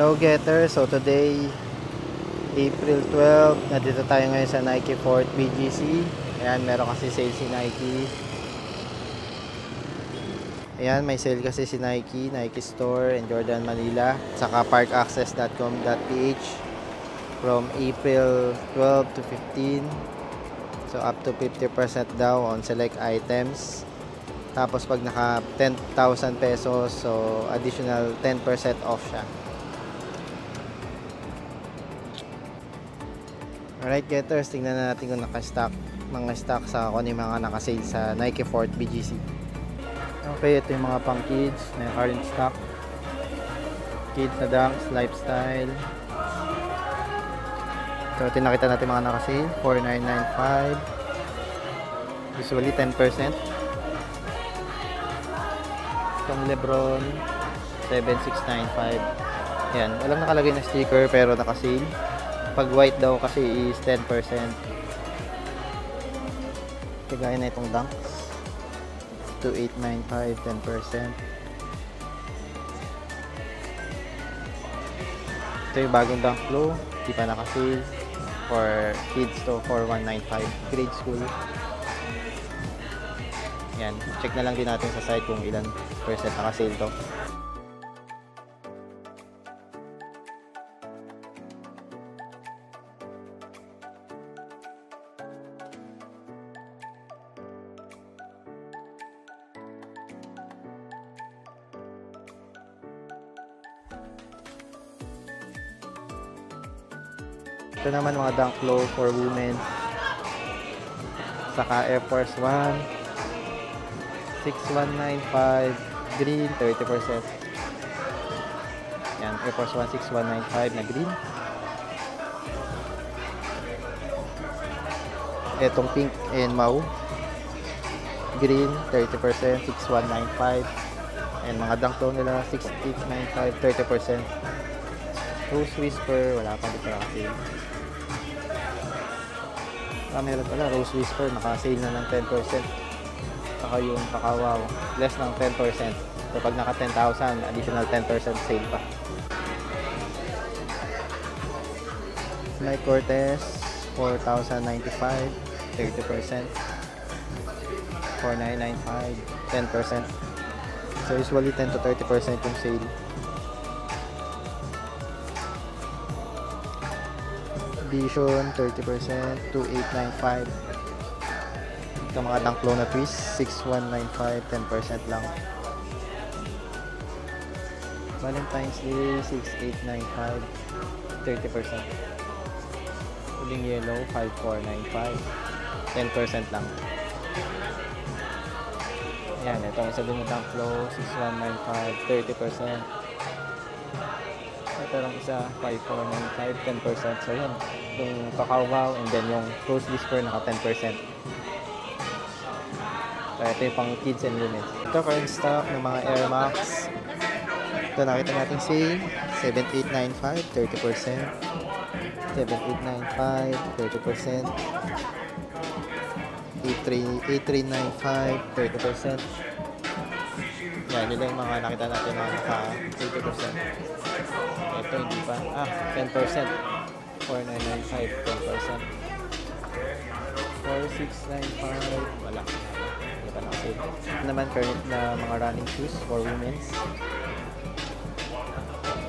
Hello Getter, so today April 12, nandito tayo ngayon sa Nike Fort BGC. Ayan, meron kasi sale si Nike. Ayan, may sale kasi si Nike, Nike Store in Jordan, Manila, saka parkaccess.com.ph from April 12 to 15. So up to 50% daw on select items. Tapos pag naka 10,000 pesos, so additional 10% off siya. Alright Getters, tingnan na natin kung naka-stock mga stock sa kung ano yung mga naka-sale sa Nike Fort BGC. Okay, ito yung mga pang kids na current stock. Kids na Dunks, lifestyle. So ito nakita natin mga naka-sale, 4,995. Usually 10%. Itong Lebron, 7,695. Yan, walang nakalagay na sticker pero naka-sale. Pag white daw kasi is 10%. Kagaya na itong Dunks, 2,895, 10%. Ito yung bagong Dunk Low, di pa naka-sale. For kids to 4,195, grade school. Yan, check na lang din natin sa site kung ilan percent naka-sale to. Ito naman mga Dunk Low for women. Saka Air Force 1, 6,195, green, 30%. Yan, Air Force 1, 6,195 na green. Etong pink and mauve, green, 30%, 6,195. And mga Dunk Low nila, 6,895, 30%. Rose Whisper, wala pa dito kasi. Meron pala, Rose Whisper, naka-sale na ng 10%. Saka yung Pakawaw, less ng 10%. So pag naka 10,000, additional 10% sale pa. Mike Cortez, 4,095, 30%. 4,995, 10%. So usually 10 to 30% yung sale. Vision, 30%, 2,895. Ito mga Dunk Low na twist, 6,195, 10% lang. Valentine's Day, 6,895, 30%. Uling Yellow, 5,495, 10% lang. Yan, ito isa din yung Dunk Low, 6,195, 30%. Ito lang isa, 5,495, 10%. So yun, yung Pakawaw and then yung Rose Whisper naka 10%. So ito yung pang kids and women. Ito current stock ng mga Air Max. Ito nakita natin sale, 7,895, 30%. 7,895, 30%. 8,395, 30%. Yan, nila yung mga nakita natin mga naka 80%. Ito hindi pa. 10%. 4,995, 10%. 4,695, wala. Hindi pa nakasave. Ito naman current na mga running shoes for women's.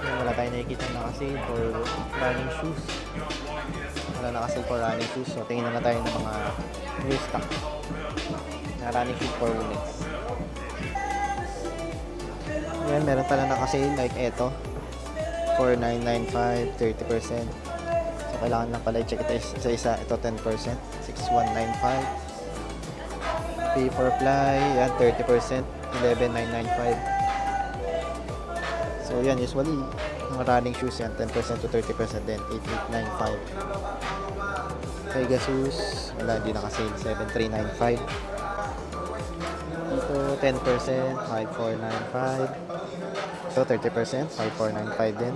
Wala tayo nakikita nakasave for running shoes. Wala nakasave for running shoes. So tingin na tayo ng mga new stock na running shoes for women's. Yan, meron pala nakasale like eto, 4,995, 30%. So kailangan lang pala i-check ito isa-isa. Ito 10%, 6,195. Pay for fly, yan 30%, 11,995. So yan, usually mga running shoes yan, 10% to 30% din, 8,895. Pegasus, wala, hindi nakasale, 7,395. Dito 10%, 5,495. So 30%, 5,495 din.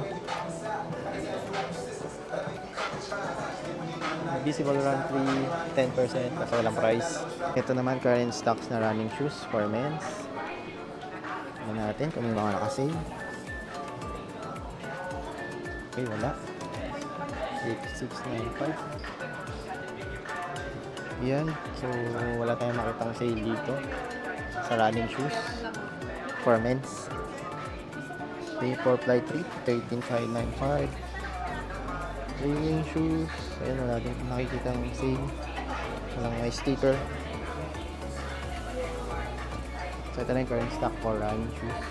Visible Run 3, 10% kasi walang price. Ito naman current stocks na running shoes for men's. Tignan natin kung may mga nakasale. Okay, wala. 8695. Yan. So, wala tayong makitang sale dito sa running shoes for men's. Okay, for fly 3, 13,595. Training shoes. Ayan, wala din nakikita ang sale. Walang may sticker. So, ito na yung current stock for running shoes.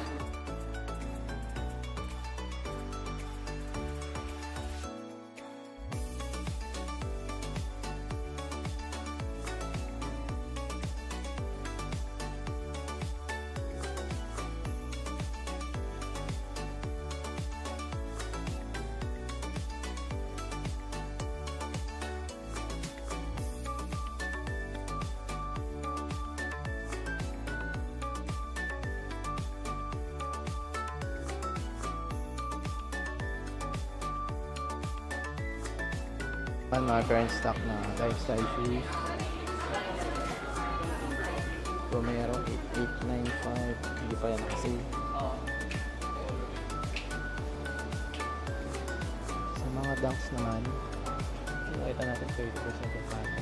Mga current stock na lifestyle shoes. Romero 8895, hindi pa yan kasi. Sa mga dunks naman, nakita natin 30% yung panda.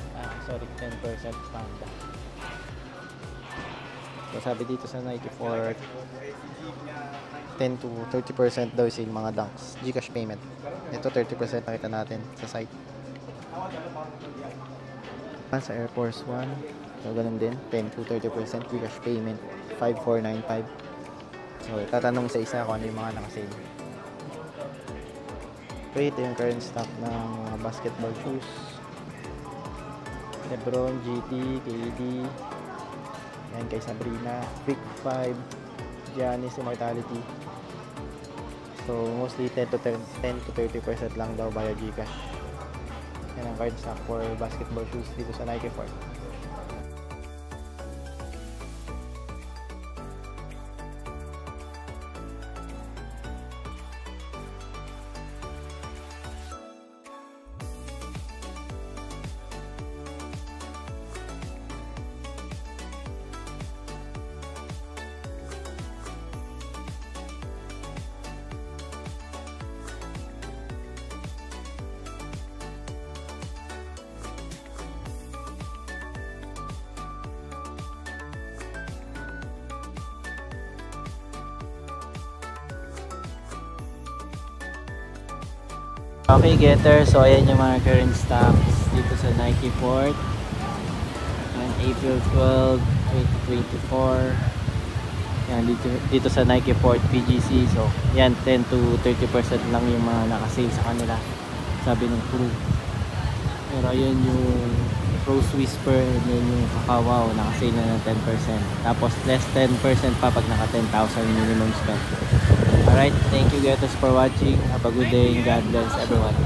10% panda. So sabi dito sa Nike for 10 to 30% daw sale mga dunks, Gcash payment. Ito 30% nakita natin sa site. Sa Air Force 1, so ganun din, 10 to 30% Gcash payment, 5495. So tatanong sa isa kung ano yung mga nakasale. Okay, ito yung current stock ng basketball shoes. Lebron, GT, KD, yan kay Sabrina, Big 5, Giannis, Immortality. So mostly 10 to 30% lang daw via Gcash. Yan ang card stock for basketball shoes dito sa Nike Fort. Okay, Getter. So, ayan yung mga current stocks dito sa Nike Fort. And April 12, 2024. Yan, dito sa Nike Fort PGC. So, yan, 10 to 30% lang yung mga nakasale sa kanila. Sabi ng crew. Pero ayan yung Rose Whisper and then yung Kakawaw, nakasale na ng 10%. Tapos, less 10% pa pag naka 10,000 minimum spend. Alright, thank you guys for watching. Have a good day and God bless everyone.